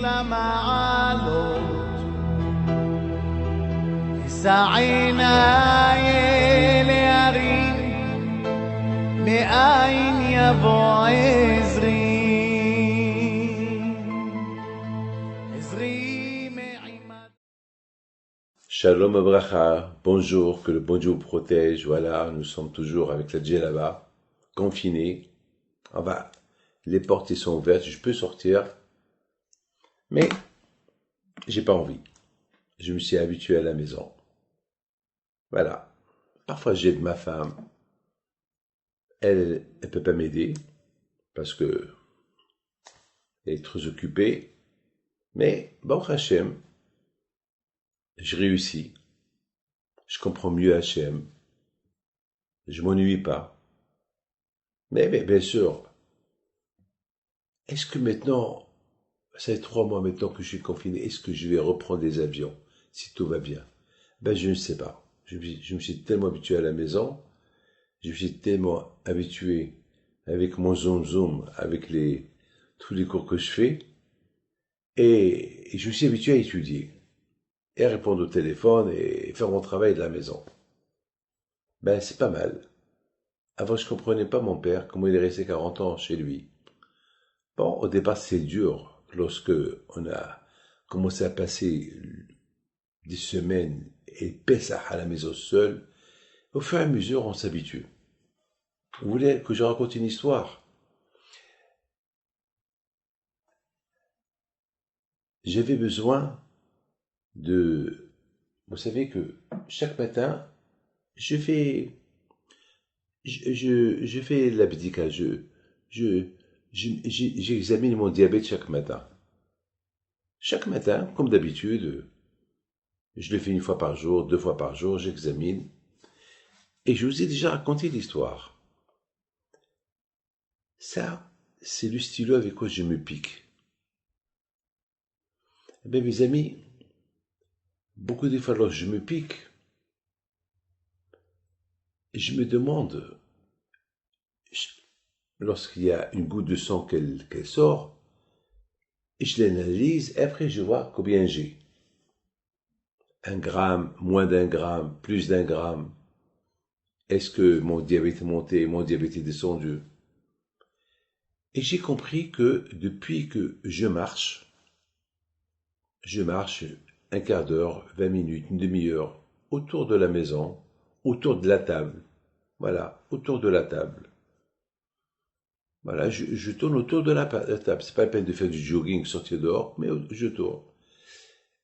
למעלות, סעינה להרים, מאין יבוא עזרי, עזרי מעימד. Shalom Abracha, bonjour, que le bon Dieu vous protège. Voilà, nous sommes toujours avec la djellaba, confinés. Les portes sont ouvertes, je peux sortir, mais j'ai pas envie. Je me suis habitué à la maison. Voilà. Parfois j'aide ma femme. Elle peut pas m'aider parce que elle est très occupée. Mais Baruch Hashem, je réussis. Je comprends mieux Hashem. Je m'ennuie pas. Mais bien sûr, est-ce que maintenant, ça fait 3 mois maintenant que je suis confiné, est-ce que je vais reprendre des avions si tout va bien? Je ne sais pas. Je me suis tellement habitué à la maison, je me suis tellement habitué avec mon zoom, avec tous les cours que je fais, et je me suis habitué à étudier, et à répondre au téléphone, et faire mon travail de la maison. C'est pas mal. Avant, je comprenais pas mon père, comment il est resté 40 ans chez lui. Bon, au départ, c'est dur, lorsque on a commencé à passer des semaines et Pessah à la maison seul. Au fur et à mesure, on s'habitue. Vous voulez que je raconte une histoire? J'avais besoin de... Vous savez que chaque matin, je fais l'abdika, j'examine mon diabète chaque matin. Chaque matin, comme d'habitude, je le fais 1 fois par jour, 2 fois par jour, j'examine. Et je vous ai déjà raconté l'histoire. Ça, c'est le stylo avec quoi je me pique. Mes amis, beaucoup de fois lorsque je me pique, je me demande, lorsqu'il y a une goutte de sang qu'elle sort, je l'analyse et après je vois combien j'ai. 1 gramme, moins d'1 gramme, plus d'1 gramme. Est-ce que mon diabète est monté, mon diabète est descendu? Et j'ai compris que depuis que je marche 1 quart d'heure, 20 minutes, 1 demi-heure, autour de la maison, autour de la table. Voilà, autour de la table. Voilà, je tourne autour de la table. C'est pas la peine de faire du jogging, sortir dehors, mais je tourne.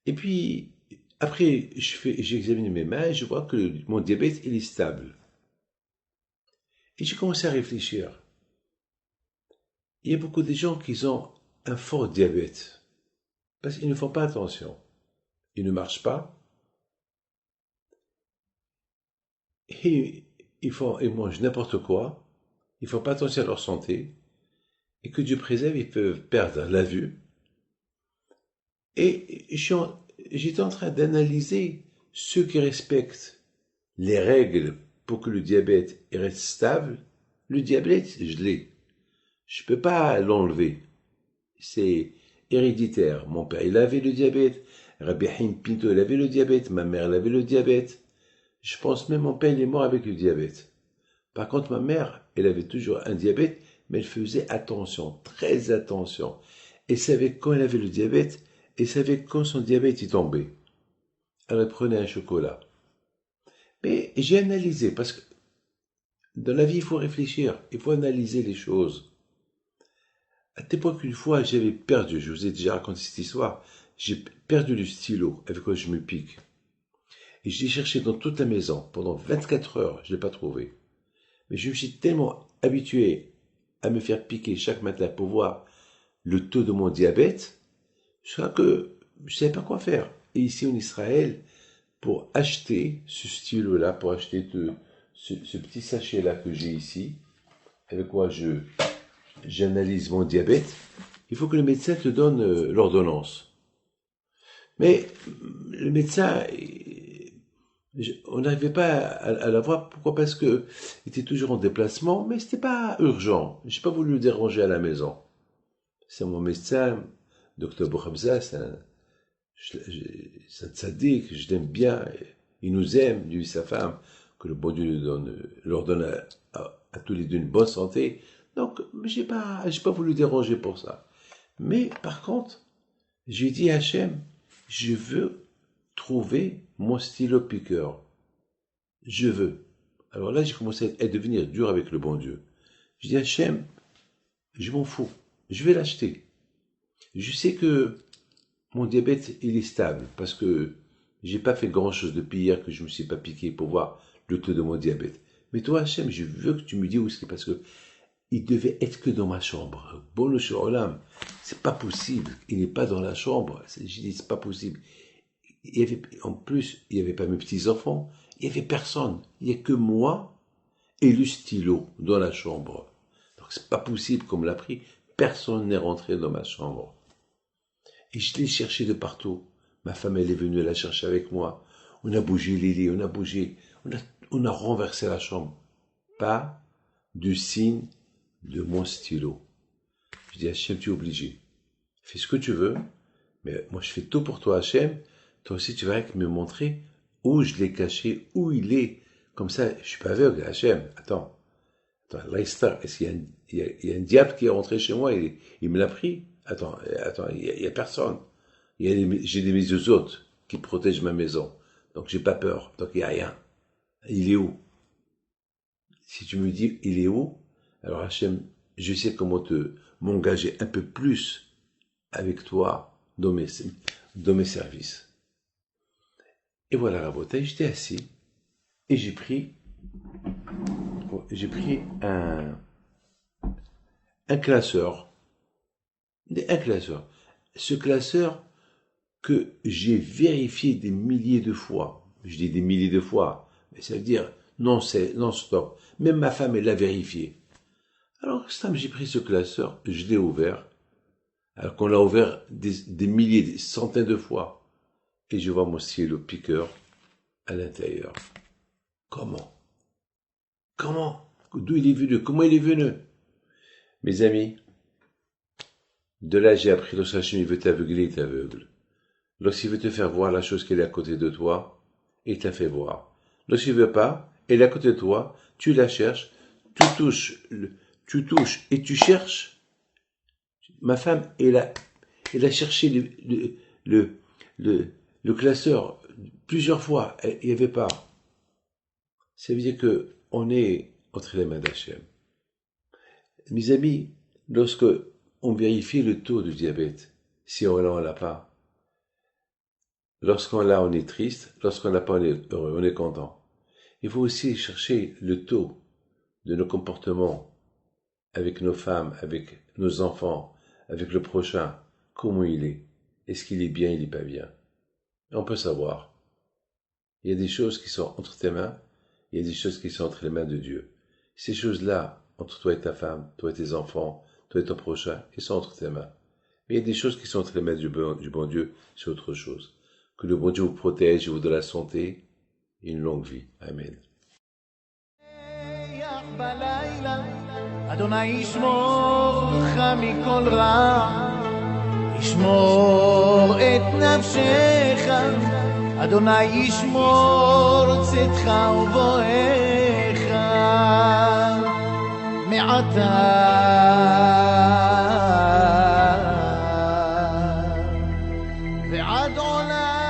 Et puis, après, j'examine mes mains et je vois que mon diabète, il est stable. Et j'ai commencé à réfléchir. Il y a beaucoup de gens qui ont un fort diabète. Parce qu'ils ne font pas attention. Ils ne marchent pas. Et ils mangent n'importe quoi. Ils ne font pas attention à leur santé. Et que Dieu préserve, ils peuvent perdre la vue. Et j'étais en train d'analyser ceux qui respectent les règles pour que le diabète reste stable. Le diabète, je l'ai. Je ne peux pas l'enlever. C'est héréditaire. Mon père, il avait le diabète. Rabbi Haim Pinto, il avait le diabète. Ma mère, elle avait le diabète. Je pense même mon père, il est mort avec le diabète. Par contre, ma mère, elle avait toujours un diabète, mais elle faisait attention, très attention. Elle savait quand elle avait le diabète, et savait quand son diabète est tombé. Elle prenait un chocolat. Mais j'ai analysé, parce que dans la vie, il faut réfléchir, il faut analyser les choses. À tel point qu'une fois, j'avais perdu, je vous ai déjà raconté cette histoire, j'ai perdu le stylo avec quoi je me pique. Et je l'ai cherché dans toute la maison, pendant 24 heures, je ne l'ai pas trouvé. Mais je me suis tellement habitué à me faire piquer chaque matin pour voir le taux de mon diabète, que je ne savais pas quoi faire. Et ici en Israël, pour acheter ce stylo-là, pour acheter ce petit sachet-là que j'ai ici, avec quoi j'analyse mon diabète, il faut que le médecin te donne l'ordonnance. Mais le médecin, on n'arrivait pas à l'avoir. Pourquoi? Parce que il était toujours en déplacement, mais c'était pas urgent. J'ai pas voulu le déranger à la maison. C'est mon médecin Docteur Bouhamza, c'est un tzaddik, je l'aime bien, il nous aime, lui et sa femme, que le bon Dieu leur donne à tous les deux une bonne santé. Donc, j'ai pas voulu déranger pour ça. Mais, par contre, j'ai dit à Hachem, je veux trouver mon stylo piqueur. Je veux. Alors là, j'ai commencé à devenir dur avec le bon Dieu. Je dis, Hachem, je m'en fous. Je vais l'acheter. Je sais que mon diabète, il est stable parce que j'ai pas fait grand chose depuis hier que je me suis pas piqué pour voir le taux de mon diabète. Mais toi, Hachem, je veux que tu me dises où c'est parce que il devait être que dans ma chambre. Bon, le Olam, c'est pas possible. Il n'est pas dans la chambre. J'ai dit, c'est pas possible. En plus, il n'y avait pas mes petits-enfants. Il n'y avait personne. Il n'y a que moi et le stylo dans la chambre. Donc, c'est pas possible qu'on me l'a pris. Personne n'est rentré dans ma chambre. Et je l'ai cherché de partout. Ma femme, elle est venue la chercher avec moi. On a bougé les lits, on a bougé. On a renversé la chambre. Pas de signe de mon stylo. Je dis, Hachem, tu es obligé. Fais ce que tu veux. Mais moi, je fais tout pour toi, Hachem. Toi aussi, tu vas me montrer où je l'ai caché, où il est. Comme ça, je suis pas aveugle, Hachem. Attends, Leicester, est-ce qu'il y a un diable qui est rentré chez moi, il me l'a pris? Attends, il y a personne. J'ai des mésouzotes qui protègent ma maison. Donc, j'ai pas peur. Donc, il y a rien. Il est où? Si tu me dis, il est où? Alors, Hachem, je sais comment m'engager un peu plus avec toi dans mes services. Et voilà la bouteille, j'étais assis et j'ai pris un classeur. Ce classeur que j'ai vérifié des milliers de fois. Je dis des milliers de fois, mais ça veut dire non stop. Même ma femme, elle l'a vérifié. Alors, j'ai pris ce classeur, je l'ai ouvert. Alors qu'on l'a ouvert des milliers, des centaines de fois. Et je vois mon stylo piqueur à l'intérieur. Comment? D'où il est venu? Comment il est venu? Mes amis, de là j'ai appris lorsque Hachem veut t'aveugler, il t'aveugle. Lorsqu'il veut te faire voir la chose qui est à côté de toi, il t'a fait voir. Lorsqu'il veut pas, elle est à côté de toi, tu la cherches, tu touches et tu cherches. Ma femme, elle a cherché le classeur plusieurs fois, il n'y avait pas. Ça veut dire que on est entre les mains d'Hachem. Mes amis, lorsque on vérifie le taux de diabète, si on l'a pas, lorsqu'on l'a, on est triste, lorsqu'on l'a pas, on est heureux, on est content. Il faut aussi chercher le taux de nos comportements avec nos femmes, avec nos enfants, avec le prochain, comment il est. Est-ce qu'il est bien, il n'est pas bien? On peut savoir. Il y a des choses qui sont entre tes mains, il y a des choses qui sont entre les mains de Dieu. Ces choses-là, entre toi et ta femme, toi et tes enfants, toi et ton prochain, ils sont entre tes mains. Mais il y a des choses qui sont entre les mains du bon Dieu, c'est autre chose. Que le bon Dieu vous protège, vous donne la santé et une longue vie. Amen. אדוני ישמור אותך מכל רע, ישמור את נפשך, אדוני ישמור צאתך ובואך מעתה ועד עולם.